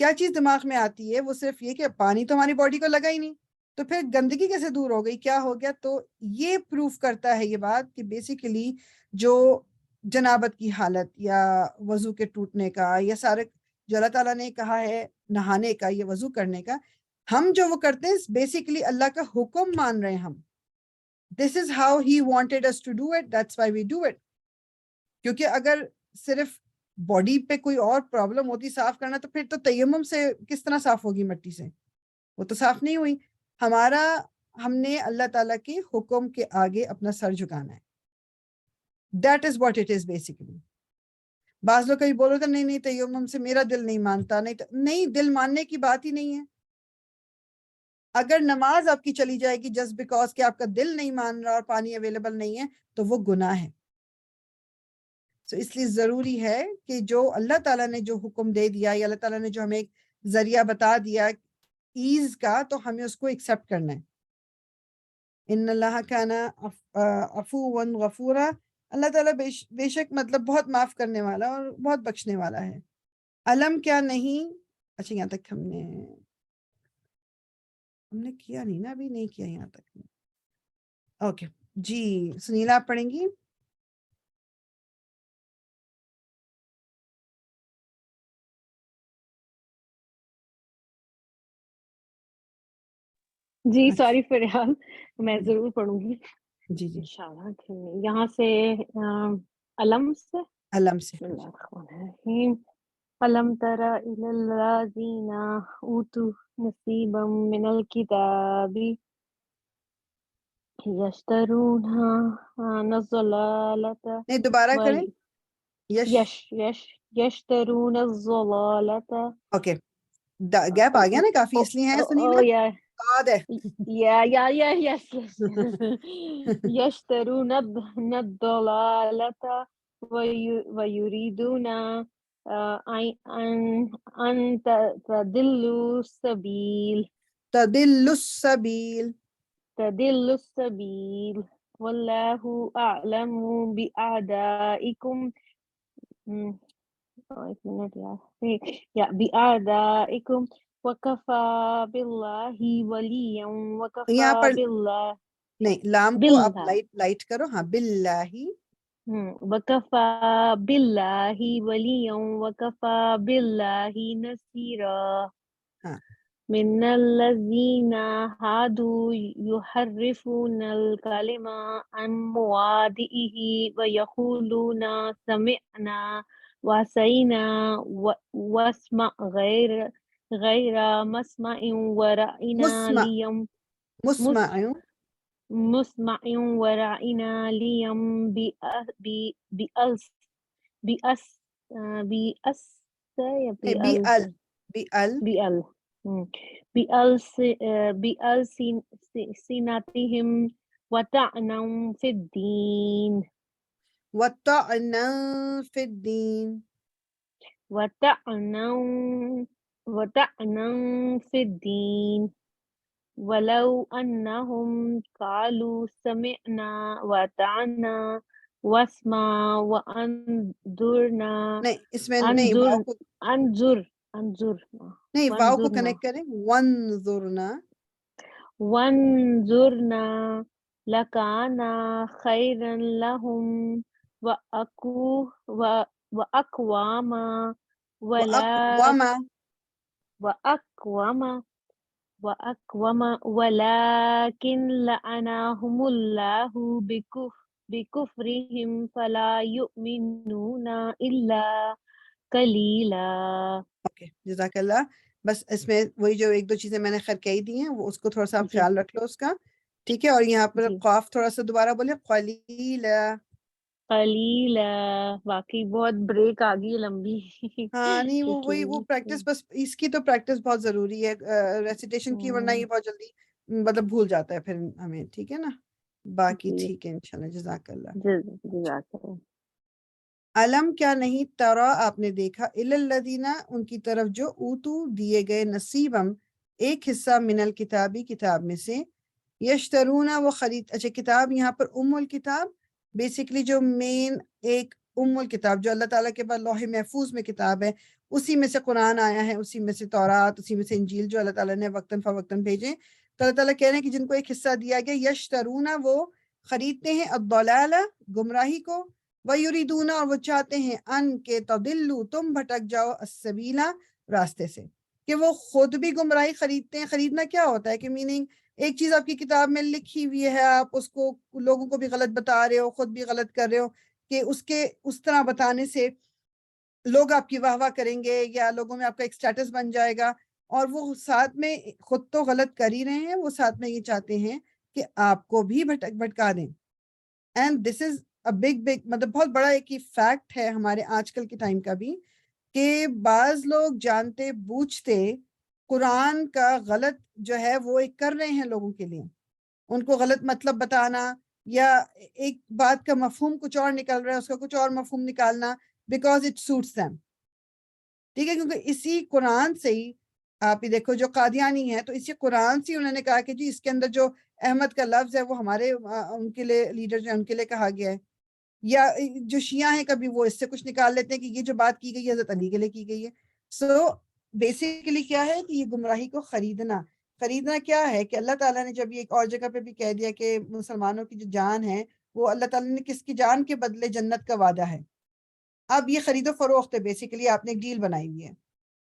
کیا چیز دماغ میں آتی ہے، وہ صرف یہ کہ پانی تو ہماری باڈی کو لگا ہی نہیں، تو پھر گندگی کیسے دور ہو گئی، کیا ہو گیا. تو یہ پروف کرتا ہے یہ بات کہ بیسیکلی جو جنابت کی حالت یا وضو کے ٹوٹنے کا یا سارے جو اللہ تعالیٰ نے کہا ہے نہانے کا یا وضو کرنے کا، ہم جو وہ کرتے ہیں بیسیکلی اللہ کا حکم مان رہے ہیں ہم. This is how he wanted us to do it, that's why we do it. کیونکہ اگر صرف باڈی پہ کوئی اور پرابلم ہوتی صاف کرنا تو پھر تو تیمم سے کس طرح صاف ہوگی مٹی سے، وہ تو صاف نہیں ہوئی. ہم نے اللہ تعالیٰ کے حکم کے آگے اپنا سر جھکانا ہے. That is what it is basically. بعض لوگ کبھی بولو گا نہیں تیمم سے میرا دل نہیں مانتا، نہیں دل ماننے کی بات ہی نہیں ہے. اگر نماز آپ کی چلی جائے گی جسٹ بیکاز کہ آپ کا دل نہیں مان رہا اور پانی اویلیبل نہیں ہے تو وہ گناہ ہے. تو اس لیے ضروری ہے کہ جو اللہ تعالیٰ نے جو حکم دے دیا یا اللہ تعالیٰ نے جو ہمیں ایک ذریعہ بتا دیا ایز کا، تو ہمیں اس کو ایکسیپٹ کرنا ہے. ان اللہ کان عفوا غفورا، اللہ تعالیٰ بے شک مطلب بہت معاف کرنے والا اور بہت بخشنے والا ہے. علم کیا نہیں، اچھا یہاں تک ہم نے کیا نہیں نا، ابھی نہیں کیا یہاں تک. اوکے جی سنیلا آپ پڑھیں گی. جی سوری فریال، میں ضرور پڑھوں گی جی انشاءاللہ. یہاں سے علم سے، علم سے. بسم اللہ الرحمن الرحیم. علم تر الی الذین اوتوا نصیبا من الکتاب یشترون الضلالۃ نہیں دوبارہ کریں. یشترون الضلالۃ. اوکے گیپ آ گیا نا کافی، اس لیے ہے سنیلا یاد ہے. یس یشترون الضلالۃ ویریدون ان تضلوا السبیل. تضل السبیل واللہ اعلم بأعدائکم. ایک منٹ یا بأعدائکم وکفا باللہ ولیا وکفا یہاں پر باللہ. نہیں لام کو آپ لائٹ کرو. ہاں باللہ، وکفا باللہ ولیا وکفا باللہ نصیرا. من الذین هادوا یحرفون الکلم عن مواضعہ ویقولون سمعنا وعصینا واسمع غیر مسمع ورعنا لیم بألسنتهم وطعنا في الدين. وطعنا فی الدین. وطعنا وطعنا في الدين ولو أنهم قالوا سمعنا وأطعنا واسمع وانظرنا نہیں اس میں نہیں، واؤ کو انظرنا نہیں، واؤ کو کنیکٹ کریں، وانظرنا. وانظرنا لكان خيرا لهم وأقوام وأقوم ولكن لعنهم الله بكفرهم فلا يؤمنون إلا قليلا. اوکے جزاک اللہ. بس اس میں وہی جو ایک دو چیزیں میں نے خیر کہی دی ہیں، وہ اس کو تھوڑا سا آپ جی خیال رکھ لو اس کا، ٹھیک ہے. اور یہاں پر جی قاف تھوڑا سا دوبارہ بولے، قلیلا. قلیلا، واقعی بہت بریک آ گئی لمبی. ہاں نہیں وہ وہی وہ پریکٹس، بس اس کی تو پریکٹس بہت ضروری ہے ریسیٹیشن کی، ورنہ یہ بہت جلدی مطلب بھول جاتا ہے پھر ہمیں، ٹھیک ہے نا. باقی جی ٹھیک ہے انشاءاللہ. جزاک اللہ. جزاک اللہ. علم کیا نہیں ترا آپ نے دیکھا، الذین ان کی طرف جو اوتو دیے گئے، نصیبم ایک حصہ، من الکتابی کتاب میں سے، یشترون وہ خرید. اچھا کتاب یہاں پر الکتاب بیسیکلی جو مین ایک الکتاب جو اللہ تعالیٰ کے بعد لوح محفوظ میں کتاب ہے، اسی میں سے قرآن آیا ہے، اسی میں سے تورات، اسی میں سے انجیل جو اللہ تعالیٰ نے وقتاً فوقتاً بھیجے. تو اللہ تعالیٰ کہہ رہے ہیں کہ جن کو ایک حصہ دیا گیا، یشترون وہ خریدتے ہیں، الضلالہ گمراہی کو، وَيُرِيدُونَ اور وہ چاہتے ہیں، ان کے تضلوا تم بھٹک جاؤ، السبیلا راستے سے، کہ وہ خود بھی گمراہی خریدتے ہیں. خریدنا کیا ہوتا ہے کہ میننگ ایک چیز آپ کی کتاب میں لکھی ہوئی ہے، آپ اس کو لوگوں کو بھی غلط بتا رہے ہو، خود بھی غلط کر رہے ہو، کہ اس طرح بتانے سے لوگ آپ کی واہ واہ کریں گے، یا لوگوں میں آپ کا ایک سٹیٹس بن جائے گا، اور وہ ساتھ میں خود تو غلط کر ہی رہے ہیں، وہ ساتھ میں یہ چاہتے ہیں کہ آپ کو بھی بھٹکا دیں. اینڈ دس از بگ مطلب بہت بڑا ایک فیکٹ ہے ہمارے آج کل کے ٹائم کا بھی، کہ بعض لوگ جانتے بوجھتے قرآن کا غلط جو ہے وہ ایک کر رہے ہیں لوگوں کے لیے، ان کو غلط مطلب بتانا، یا ایک بات کا مفہوم کچھ اور نکل رہا ہے، اس کا کچھ اور مفہوم نکالنا، بیکاز اٹ سوٹس them. ٹھیک ہے، کیونکہ اسی قرآن سے ہی آپ ہی دیکھو جو قادیانی ہے، تو اسی قرآن سے انہوں نے کہا کہ جی اس کے اندر جو احمد کا لفظ ہے وہ ہمارے ان کے لیے لیڈر جو ہیں ان کے لیے کہا گیا ہے. یا جو شیعہ ہیں کبھی وہ اس سے کچھ نکال لیتے ہیں کہ یہ جو بات کی گئی ہے حضرت علی کے لیے کی گئی ہے. سو بیسیکلی کیا ہے کہ یہ گمراہی کو خریدنا کیا ہے کہ اللہ تعالیٰ نے جب یہ ایک اور جگہ پہ بھی کہہ دیا کہ مسلمانوں کی جو جان ہے وہ اللہ تعالیٰ نے کس کی جان کے بدلے جنت کا وعدہ ہے. اب یہ خرید و فروخت ہے، بیسیکلی آپ نے ایک ڈیل بنائی ہوئی ہے.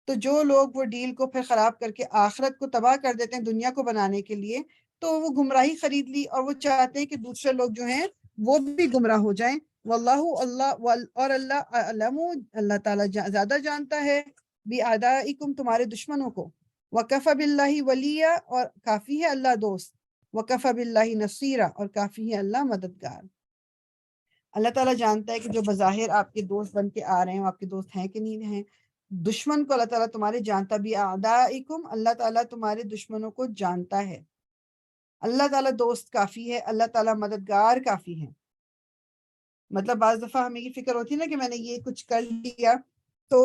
تو جو لوگ وہ ڈیل کو پھر خراب کر کے آخرت کو تباہ کر دیتے ہیں دنیا کو بنانے کے لیے، تو وہ گمراہی خرید لی، اور وہ چاہتے ہیں کہ دوسرے لوگ جو ہیں وہ بھی گمراہ ہو جائیں. واللہ اور اللہ علم اللہ تعالیٰ زیادہ جانتا ہے، بِأَعْدَائِكُمْ تمہارے دشمنوں کو، وَكَفَى بِاللَّهِ وَلِيًّا اور کافی ہے اللہ دوست، وَكَفَى بِاللَّهِ نَصِيرًا اور کافی ہے اللہ مددگار. اللہ تعالیٰ جانتا ہے کہ جو بظاہر آپ کے دوست بن کے آ رہے ہیں وہ آپ کے دوست ہیں کہ نہیں ہیں. دشمن کو اللہ تعالیٰ تمہارے جانتا بھی، اعدائکم اللہ تعالیٰ تمہارے دشمنوں کو جانتا ہے. اللہ تعالیٰ دوست کافی ہے، اللہ تعالیٰ مددگار کافی ہے. مطلب بعض دفعہ ہمیں یہ فکر ہوتی ہے نا کہ میں نے یہ کچھ کر لیا تو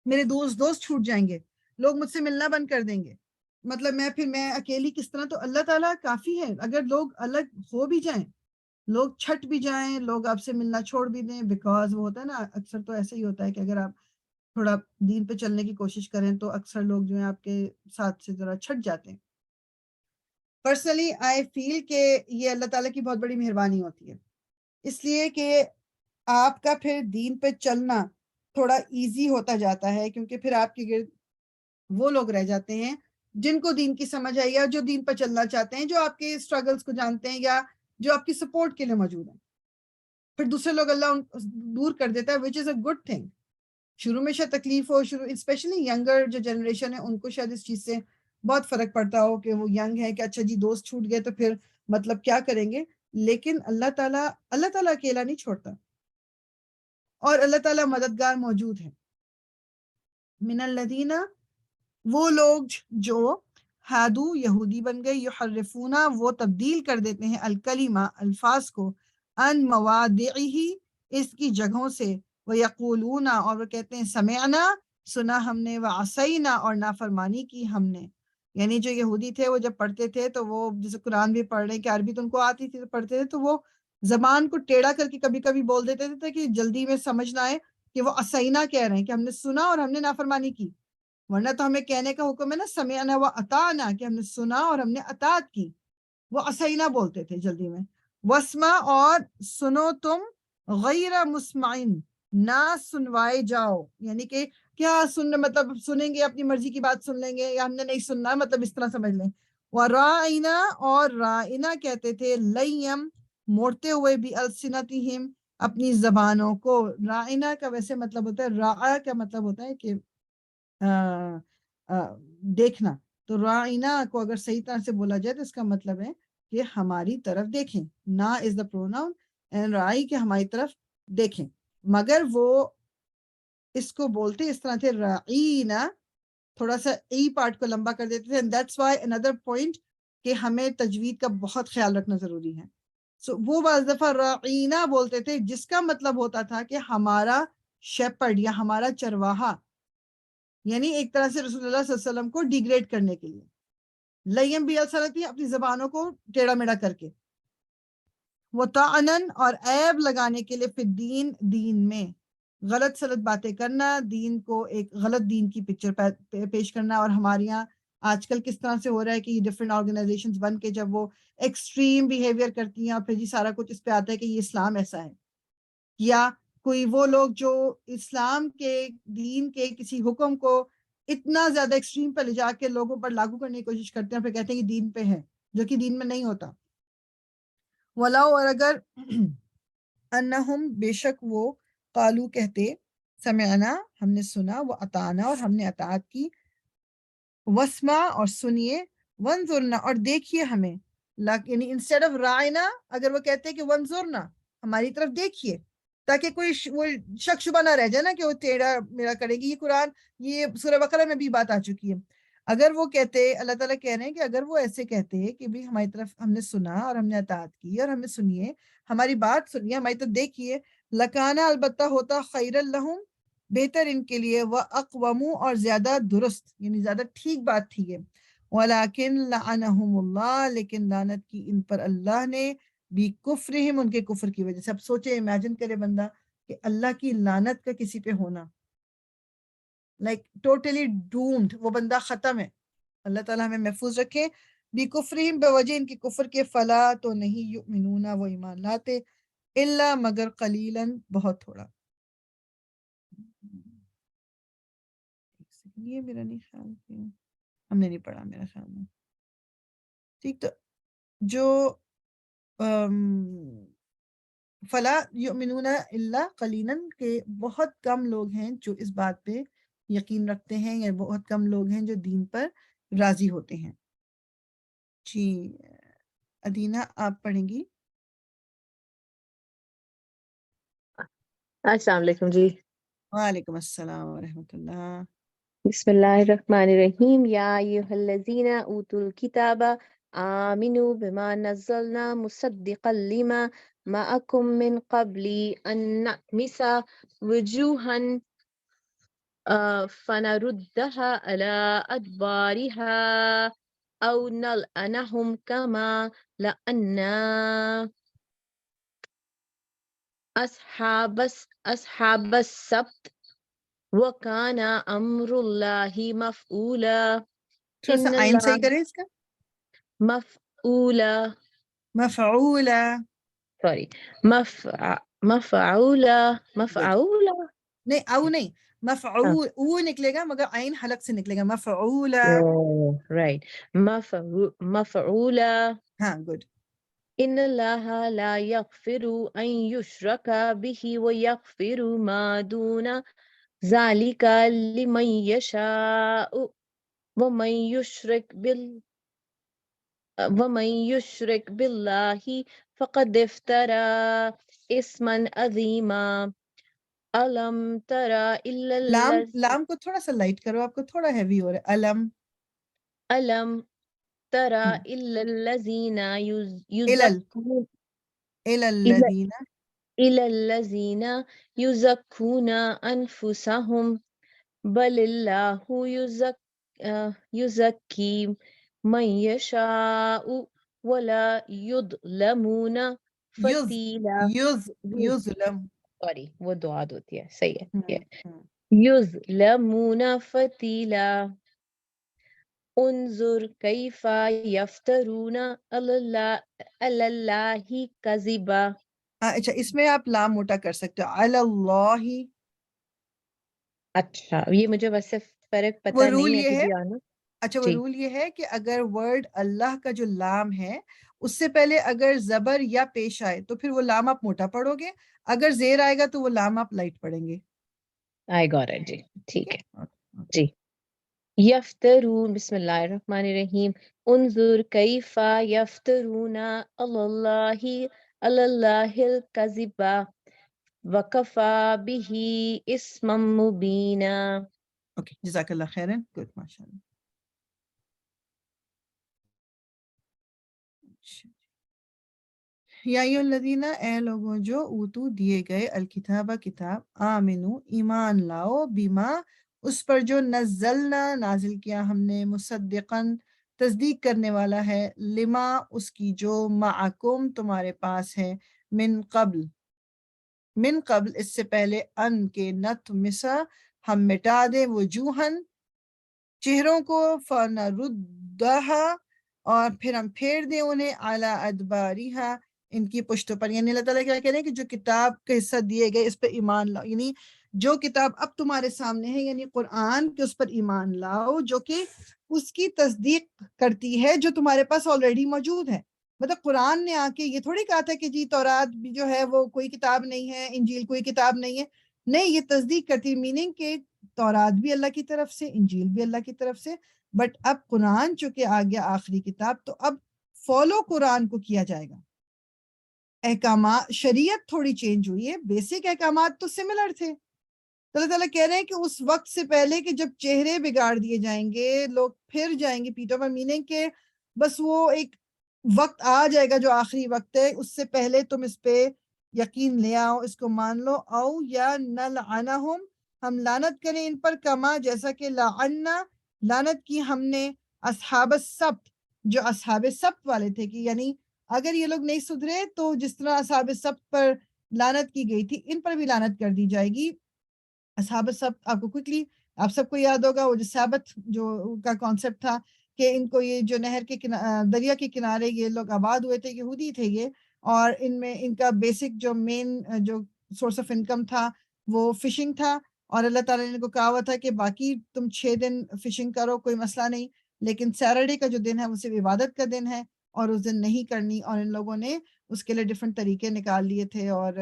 میرے دوست چھوٹ جائیں گے، لوگ مجھ سے ملنا بند کر دیں گے، مطلب میں اکیلی کس طرح. تو اللہ تعالیٰ کافی ہے، اگر لوگ الگ ہو بھی جائیں، لوگ چھٹ بھی جائیں، لوگ آپ سے ملنا چھوڑ بھی دیں، بیکاز وہ ہوتا ہے نا اکثر تو ایسا ہی ہوتا ہے کہ اگر آپ تھوڑا دین پہ چلنے کی کوشش کریں تو اکثر لوگ جو ہیں آپ کے ساتھ سے ذرا چھٹ جاتے ہیں. پرسنلی آئی فیل کہ یہ اللہ تعالیٰ کی بہت بڑی مہربانی ہوتی ہے، اس لیے کہ آپ کا پھر دین پہ چلنا تھوڑا ایزی ہوتا جاتا ہے، کیونکہ پھر آپ کے گرد وہ لوگ رہ جاتے ہیں جن کو دین کی سمجھ آئی، یا جو دین پر چلنا چاہتے ہیں، جو آپ کے اسٹرگلس کو جانتے ہیں، یا جو آپ کی سپورٹ کے لیے موجود ہیں. پھر دوسرے لوگ اللہ دور کر دیتا ہے، which is a good thing. شروع میں شاید تکلیف ہو، اسپیشلی ینگر جو جنریشن ہے ان کو شاید اس چیز سے بہت فرق پڑتا ہو کہ وہ ینگ ہے کہ اچھا جی دوست چھوٹ گئے تو پھر مطلب کیا کریں گے. لیکن اللہ تعالیٰ اکیلا نہیں چھوڑتا، اور اللہ تعالیٰ مددگار موجود ہے. من الذین وہ لوگ جو ہادو یہودی بن گئے، یحرفون وہ تبدیل کر دیتے ہیں، الکلمہ الفاظ کو، ان مواضعہ اس کی جگہوں سے، ویقولون اور وہ کہتے ہیں سمعنا سنا ہم نے، وعصینا اور نافرمانی کی ہم نے. یعنی جو یہودی تھے وہ جب پڑھتے تھے تو وہ جیسے قرآن بھی پڑھ رہے ہیں کہ عربی تو ان کو آتی تھی تو پڑھتے تھے، تو وہ زبان کو ٹیڑھا کر کے کبھی کبھی بول دیتے تھے کہ جلدی میں سمجھ نہ آئے کہ وہ عصینا کہہ رہے ہیں کہ ہم نے سنا اور ہم نے نافرمانی کی. ورنہ تو ہمیں کہنے کا حکم ہے نا سمعنا و اطعنا، کہ ہم نے سنا اور ہم نے اطاعت کی. وہ عصینا بولتے تھے جلدی میں. واسمع اور سنو تم غیر مسمعین، نہ سنوائے جاؤ. یعنی کہ کیا سننا مطلب سنیں گے اپنی مرضی کی بات سن لیں گے، یا ہم نے نہیں سننا مطلب اس طرح سمجھ لیں. وَرَائِنَا اور رائنا کہتے تھے لیم موڑتے ہوئے بھی السنتہم اپنی زبانوں کو. رائنا کا ویسے مطلب ہوتا ہے، راع کا مطلب ہوتا ہے کہ دیکھنا. تو رائنا کو اگر صحیح طرح سے بولا جائے تو اس کا مطلب ہے کہ ہماری طرف دیکھیں. نا از دا پروناؤن اینڈ رائی کہ ہماری طرف دیکھیں. مگر وہ اس کو بولتے اس طرح تھے رائنا، تھوڑا سا ای پارٹ کو لمبا کر دیتے تھے. and that's why another point کہ ہمیں تجوید کا بہت خیال رکھنا ضروری ہے. سو وہ بعض دفعہ رائنا بولتے تھے جس کا مطلب ہوتا تھا کہ ہمارا شیپرڈ یا ہمارا چرواہا، یعنی ایک طرح سے رسول اللہ صلی اللہ علیہ وسلم کو ڈیگریڈ کرنے کے لیے. لیم بھی السنتی اپنی زبانوں کو ٹیڑھا میڑھا کر کے. وہ طعنن اور عیب لگانے کے لیے فی الدین، دین میں غلط سلط باتیں کرنا، دین کو ایک غلط دین کی پکچر پیش کرنا. اور ہمارے یہاں آج کل کس طرح سے ہو رہا ہے کہ یہ ڈفرینٹ آرگنائزیشنز بن کے جب وہ ایکسٹریم بیہیویئر کرتی ہیں اور پھر جی سارا کچھ اس پہ آتا ہے کہ یہ اسلام ایسا ہے، یا کوئی وہ لوگ جو اسلام کے دین کے کسی حکم کو اتنا زیادہ ایکسٹریم پہ لے جا کے لوگوں پر لاگو کرنے کی کوشش کرتے ہیں، پھر کہتے ہیں کہ دین پہ ہے، جو کہ دین میں نہیں ہوتا. ولاؤ اور اگر انہم بے شک وہ قالو کہتے سمعنا ہم نے سنا، وہ اطعنا اور ہم نے اطاعت کی، واسمع اور سنیے، وانظرنا اور دیکھیے ہمیں. یعنی انسٹیڈ آف رائنا اگر وہ کہتے کہ وانظرنا ہماری طرف دیکھیے، تاکہ کوئی وہ شک شبہ نہ رہ جائے نا کہ وہ ٹیڑھا میرا کرے گی. یہ قرآن، یہ سورہ بقرہ میں بھی بات آ چکی ہے. اگر وہ کہتے، اللہ تعالیٰ کہہ رہے ہیں کہ اگر وہ ایسے کہتے کہ بھی ہماری طرف ہم نے سنا اور ہم نے اطاعت کی اور ہمیں سنیے، ہماری بات سنیے، ہماری طرف دیکھیے، لکانا البتہ ہوتا خیر لہم بہتر ان کے لیے، وہ اقوام اور زیادہ درست، یعنی زیادہ ٹھیک بات تھی یہ. ولیکن لعنہم اللہ لیکن لعنت کی ان پر اللہ نے، بھی کفرہم ان کے کفر کی وجہ سے. اب سوچے، امیجن کرے بندہ کہ اللہ کی لعنت کا کسی پہ ہونا، لائک ٹوٹلی ڈومڈ، وہ بندہ ختم ہے. اللہ تعالیٰ ہمیں محفوظ رکھے. بھی کفرہم بوجہ ان کی کفر کے، فلا تو نہیں یؤمنون وہ ایمان لاتے، الا مگر قلیلاً بہت تھوڑا. یہ میرا نہیں خیال کہ ہم نے نہیں پڑھا میرا خیال میں. ٹھیک، تو جو فلا یؤمنون الا قلیلاً کے بہت کم لوگ ہیں جو اس بات پہ یقین رکھتے ہیں، یا بہت کم لوگ ہیں جو دین پر راضی ہوتے ہیں. جی ادینہ آپ پڑھیں گی. السلام علیکم جی. وعلیکم السلام ورحمۃ اللہ. بسم اللہ الرحمن الرحیم. یا ایھا الذین اوتوا الکتاب آمنوا بما نزلنا مصدقا لما معکم من قبل ان نطمس وجوہا فنردها على ادبارها او نلعنهم كما لعنا اصحاب السبت وَكَانَ أَمْرُ اللَّهِ مَفْعُولًا. تھوڑا سا إِنَّ آئین صحیح اللَّهَ کریں اس کا. مفعولا مفعولا، sorry مفعولا گڈ. مفعولا نہیں او نہیں، ہاں مفعول او نکلے گا مگر عین حلق سے نکلے گا. مفعولا، right مفعولا. ہاں گڈ. إِنَّ اللَّهَ لَا يَغْفِرُ أَن يُشْرَكَ بِهِ وَيَغْفِرُ مَا دُونَ ذَلِكَ لِمَن يَشَاءُ وَمَن يُشْرِكْ بِاللَّهِ فَقَدِ افْتَرَى إِثْمًا عَظِيمًا. أَلَمْ تَرَ إِلَى لام کو تھوڑا سا لائٹ کرو، آپ کو تھوڑا ہیوی ہو رہا ہے. أَلَمْ تَرَ إِلَى الَّذِينَ يُزَكُّونَ الذین إِلَى الَّذِينَ يُزَكُّونَ أَنفُسَهُمْ بل اللہ یزکی من یشاء ولا یظلمون یز فتیلا. یز یظلم. سوری وہ دعا ہوتی ہے، صحیح ہے. ہم. یظلمون فتیلا. انظر کیف یفترون علی اللہ کذبا. اچھا اس میں آپ لام موٹا کر سکتے ہو، علی اللہ. اچھا یہ مجھے ویسے فرق وہ پتہ رول نہیں ہے یہ ٹو ہے، بی آنسٹ. اچھا وہ جی رول یہ ہے کہ اگر ورڈ اللہ کا جو لام ہے اس سے پہلے اگر زبر یا پیش آئے تو پھر وہ لام آپ موٹا پڑھو گے، اگر زیر آئے گا تو وہ لام آپ لائٹ پڑھیں گے. I got it. جی ٹھیک ٹھیک ہے. ہے. جی یفترون. بسم اللہ الرحمن الرحیم. انظر کیف یفترون علی اللہ الکذب وکفی بہ اسما مبینا. اوکے جزاک اللہ خیرن. گڈ ماشاء اللہ. یا ایھا الذین، اے لوگوں جو اوتو دیے گئے، الکتاب کتاب، آمنو ایمان لاؤ، بما اس پر جو نزلنا نازل کیا ہم نے، مصدقاً تصدیق کرنے والا ہے، لما اس کی جو معکم تمہارے پاس ہے، من قبل اس سے پہلے، ان کے نت مسا ہم مٹا دیں، وجوہن چہروں کو، فنردھا اور پھر ہم پھیر دیں انہیں، اعلی ادباریہا ان کی پشتوں پر. یعنی اللہ تعالیٰ کیا کہہ رہے ہیں کہ جو کتاب کا حصہ دیے گئے اس پہ ایمان لاؤ، یعنی جو کتاب اب تمہارے سامنے ہے یعنی قرآن کے، اس پر ایمان لاؤ جو کہ اس کی تصدیق کرتی ہے جو تمہارے پاس آلریڈی موجود ہے. مطلب قرآن نے آ کے یہ تھوڑی کہا تھا کہ جی تورات بھی جو ہے وہ کوئی کتاب نہیں ہے، انجیل کوئی کتاب نہیں ہے. نہیں، یہ تصدیق کرتی ہے، میننگ کہ تورات بھی اللہ کی طرف سے، انجیل بھی اللہ کی طرف سے، بٹ اب قرآن چونکہ آ گیا آخری کتاب تو اب فالو قرآن کو کیا جائے گا. احکامات شریعت تھوڑی چینج ہوئی ہے، بیسک احکامات تو سملر تھے. تو اللہ تعالیٰ کہہ رہے ہیں کہ اس وقت سے پہلے کہ جب چہرے بگاڑ دیے جائیں گے، لوگ پھر جائیں گے پیٹوں پر، میننگ کہ بس وہ ایک وقت آ جائے گا جو آخری وقت ہے، اس سے پہلے تم اس پہ یقین لے آؤ، اس کو مان لو. او یا نلعنہم، ہم لعنت کریں ان پر، کما جیسا کہ لعنا لعنت کی ہم نے اصحاب السبت، جو اصحاب سبت والے تھے. کہ یعنی اگر یہ لوگ نہیں سدھرے تو جس طرح اصحاب سبت پر لعنت کی گئی تھی ان پر بھی لعنت کر دی جائے گی. اصحاب السبت آپ کو کوئکلی آپ سب کو یاد ہوگا، وہ جو سابت جو کا کانسیپٹ تھا کہ ان کو یہ جو نہر کے دریا کے کنارے یہ لوگ آباد ہوئے تھے، یہودی تھے یہ، اور ان میں ان کا بیسک جو مین جو سورس آف انکم تھا وہ فشنگ تھا. اور اللہ تعالیٰ نے ان کو کہا ہوا تھا کہ باقی تم 6 دن فشنگ کرو کوئی مسئلہ نہیں، لیکن سیٹرڈے کا جو دن ہے وہ صرف عبادت کا دن ہے اور اس دن نہیں کرنی. اور ان لوگوں نے اس کے لیے ڈفرینٹ طریقے نکال لیے تھے، اور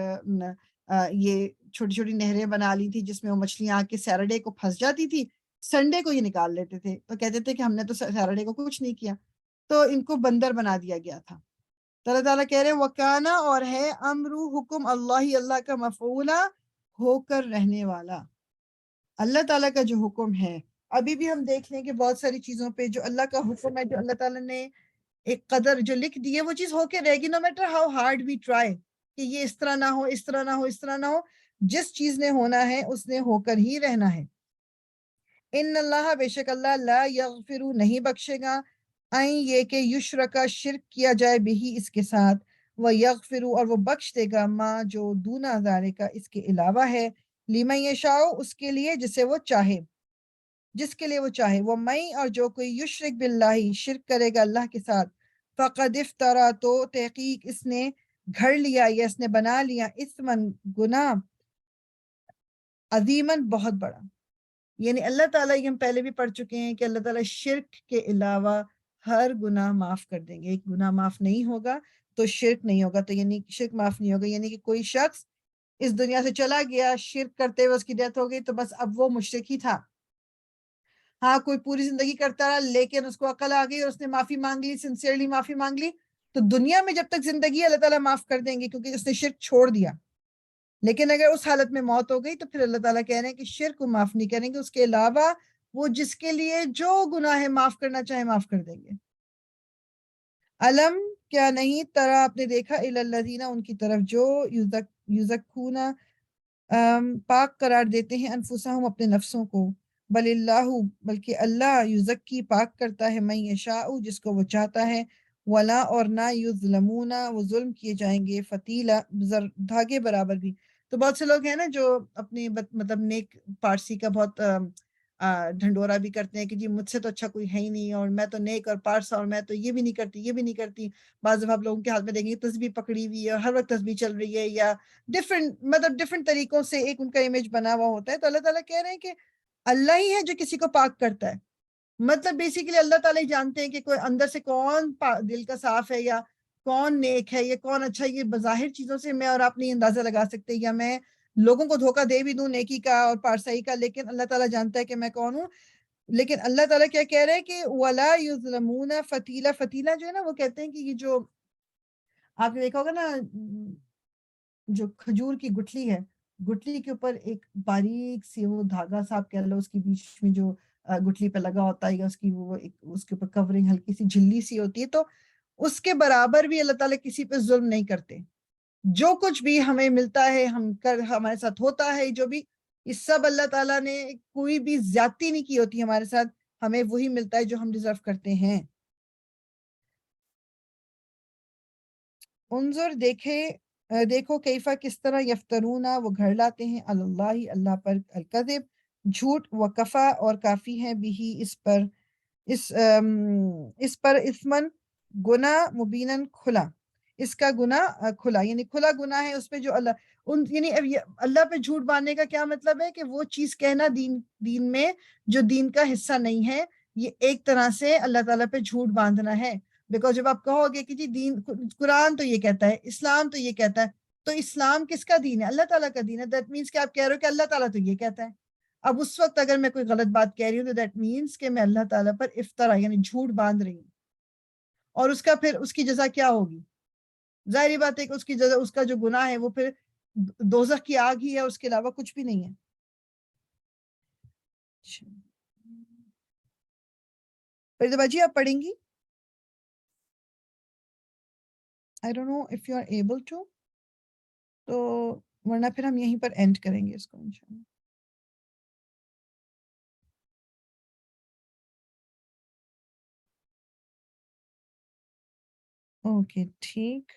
یہ چھوٹی چھوٹی نہریں بنا لی تھی جس میں وہ مچھلیاں آ کے سیٹرڈے کو پھنس جاتی تھی، سنڈے کو یہ نکال لیتے تھے. تو کہتے تھے کہ ہم نے تو سیٹرڈے کو کچھ نہیں کیا، تو ان کو بندر بنا دیا گیا تھا. تو اللہ تعالیٰ کہہ رہے ہیں وکانا، اور ہے امرو حکم اللہ، اللہ کا مفعولا ہو کر رہنے والا. اللہ تعالیٰ کا جو حکم ہے، ابھی بھی ہم دیکھ لیں کہ بہت ساری چیزوں پہ جو اللہ کا حکم ہے، جو اللہ تعالیٰ نے ایک قدر جو لکھ دی ہے، وہ چیز ہو کے رہے گی، no matter how hard we try کہ یہ اس طرح نہ ہو، اس طرح نہ ہو، اس طرح نہ ہو. جس چیز نے ہونا ہے اس نے ہو کر ہی رہنا ہے. ان اللہ، بے شک اللہ، لا یغفر نہیں بخشے گا، این یہ کہ یشرکا شرک کیا جائے بھی اس کے ساتھ، وہ یغفر اور وہ بخش دے گا، ما جو دونا ذالک اس کے علاوہ ہے، لمن یشاء اس کے لیے جسے وہ چاہے، جس کے لیے وہ چاہے. وہ میں اور جو کوئی یشرک باللہ شرک کرے گا اللہ کے ساتھ، فقد افترا تو تحقیق اس نے گھڑ لیا یا اس نے بنا لیا، اثمن گناہ، عظیمن بہت بڑا. یعنی اللہ تعالیٰ یہ ہم پہلے بھی پڑھ چکے ہیں کہ اللہ تعالیٰ شرک کے علاوہ ہر گناہ معاف کر دیں گے. ایک گناہ معاف نہیں ہوگا تو شرک نہیں ہوگا، تو یعنی شرک معاف نہیں ہوگا، یعنی کہ کوئی شخص اس دنیا سے چلا گیا شرک کرتے ہوئے، اس کی ڈیتھ ہو گئی تو بس اب وہ مشرک ہی تھا. ہاں کوئی پوری زندگی کرتا رہا لیکن اس کو عقل آ گئی اور اس نے معافی مانگ لی، سنسیئرلی معافی مانگ لی، تو دنیا میں جب تک زندگی اللہ تعالیٰ معاف کر دیں گے کیونکہ اس نے شرک چھوڑ دیا. لیکن اگر اس حالت میں موت ہو گئی تو پھر اللہ تعالیٰ کہہ رہے ہیں کہ شرک کو معاف نہیں کریں گے، اس کے علاوہ وہ جس کے لیے جو گناہ معاف کرنا چاہے معاف کر دیں گے. علم کیا نہیں ترا آپ نے دیکھا، الی الذین ان کی طرف جو یزکون پاک قرار دیتے ہیں انفسہم اپنے نفسوں کو، بل اللہ بلکہ اللہ یزکی پاک کرتا ہے من یشاء جس کو وہ چاہتا ہے، ولا اور نہ یظلمون وہ ظلم کیے جائیں گے فتیلا دھاگے برابر بھی۔ تو بہت سے لوگ ہیں نا جو اپنی مطلب نیک پارسی کا بہت ڈھنڈورا بھی کرتے ہیں کہ جی مجھ سے تو اچھا کوئی ہے ہی نہیں، اور میں تو نیک اور پارسا، اور میں تو یہ بھی نہیں کرتی یہ بھی نہیں کرتی۔ بعض دفعہ آپ لوگوں کے ہاتھ میں دیکھیں گے تسبیح پکڑی ہوئی ہے اور ہر وقت تسبیح چل رہی ہے، یا ڈفرینٹ طریقوں سے ایک ان کا امیج بنا ہوا ہوتا ہے۔ تو اللہ تعالیٰ کہہ رہے ہیں کہ اللہ ہی ہے جو کسی کو پاک کرتا ہے۔ مطلب بیسیکلی اللہ تعالیٰ ہی جانتے ہیں کہ کوئی اندر سے کون دل کا صاف ہے، یا کون نیک ہے، یا کون اچھا۔ یہ بظاہر چیزوں سے میں اور آپ نہیں اندازہ لگا سکتے، یا میں لوگوں کو دھوکہ دے بھی دوں نیکی کا اور پارسائی کا، لیکن اللہ تعالیٰ جانتا ہے کہ میں کون ہوں۔ لیکن اللہ تعالیٰ کیا کہہ رہے ہیں کہ وَلَا يُظْلَمُونَ فتیلا، فتیلا جو ہے نا وہ کہتے ہیں کہ یہ جو آپ نے دیکھا ہوگا نا، جو کھجور کی گٹھلی ہے، گٹھلی کے اوپر ایک باریک سی وہ دھاگا سا آپ کہہ لو، اس کے بیچ میں جو گٹھلی پہ لگا ہوتا ہے، یا اس کی وہ اس کے اوپر کورنگ ہلکی سی جھلی سی ہوتی ہے، تو اس کے برابر بھی اللہ تعالیٰ کسی پہ ظلم نہیں کرتے۔ جو کچھ بھی ہمیں ملتا ہے ہمارے ساتھ ہوتا ہے، جو بھی یہ سب اللہ تعالیٰ نے کوئی بھی زیادتی نہیں کی ہوتی ہمارے ساتھ، ہمیں وہی ملتا ہے جو ہم ڈیزرو کرتے ہیں۔ انظر دیکھو کیفا کس طرح یفترونا وہ گھڑ لاتے ہیں اللہ پر الکذب جھوٹ، وکفا اور کافی ہے بھی اس پر اثمن گناہ مبینن کھلا، اس کا گناہ کھلا، یعنی کھلا گناہ ہے اس پہ جو یعنی اللہ پہ جھوٹ باندھنے کا کیا مطلب ہے کہ وہ چیز کہنا دین میں جو دین کا حصہ نہیں ہے، یہ ایک طرح سے اللہ تعالیٰ پہ جھوٹ باندھنا ہے۔ بیکاز جب آپ کہو گے کہ جی دین، قرآن تو یہ کہتا ہے، اسلام تو یہ کہتا ہے، تو اسلام کس کا دین ہے؟ اللہ تعالیٰ کا دین ہے۔ دیٹ مینس کہ آپ کہہ رہے ہو کہ اللہ تعالیٰ تو یہ کہتا ہے۔ اب اس وقت اگر میں کوئی غلط بات کہہ رہی ہوں تو دیٹ مینس کہ میں اللہ تعالیٰ پر افطرا یعنی جھوٹ باندھ رہی ہوں، اور اس کا پھر اس کی جزا کیا ہوگی؟ ظاہری بات ہے کہ اس کی جزا، اس کا جو گناہ ہے وہ پھر دوزخ کی آگ ہی ہے، اس کے علاوہ کچھ بھی نہیں ہے۔ فریدہ باجی آپ پڑھیں گی؟ I don't know if you are able to، تو ورنہ پھر ہم یہیں پر اینڈ کریں گے اس کو انشاءاللہ۔ اوکے ٹھیک،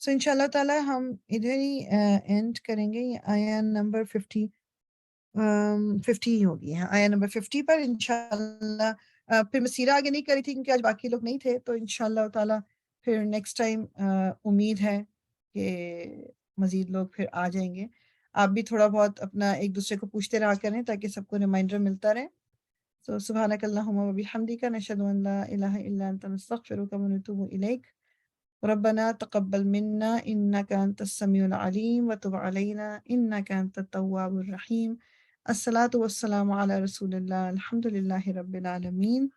سو انشاءاللہ تعالیٰ ہم ادھر ہی اینڈ کریں گے۔ یہ آیا نمبر 50 ہوگی ہے، آیا نمبر 50 پر انشاءاللہ۔ پھر میں سیرہ آگے نہیں کری تھی کیونکہ آج باقی لوگ نہیں تھے، تو انشاءاللہ تعالیٰ پھر نیکسٹ ٹائم امید ہے کہ مزید لوگ پھر آ جائیں گے۔ آپ بھی تھوڑا بہت اپنا ایک دوسرے کو پوچھتے رہا کریں تاکہ سب کو ریمائنڈر ملتا رہے۔ تو سبحانک اللہم و بحمدک نشہد ان لا الہ الا انت نستغفرک و نتوب الیک، ربنا تقبل منا انک انت السمیع العلیم وتب علینا انک انت التواب الرحیم۔ الصلاۃ والسلام علی رسول اللہ، الحمد للہ رب العالمین۔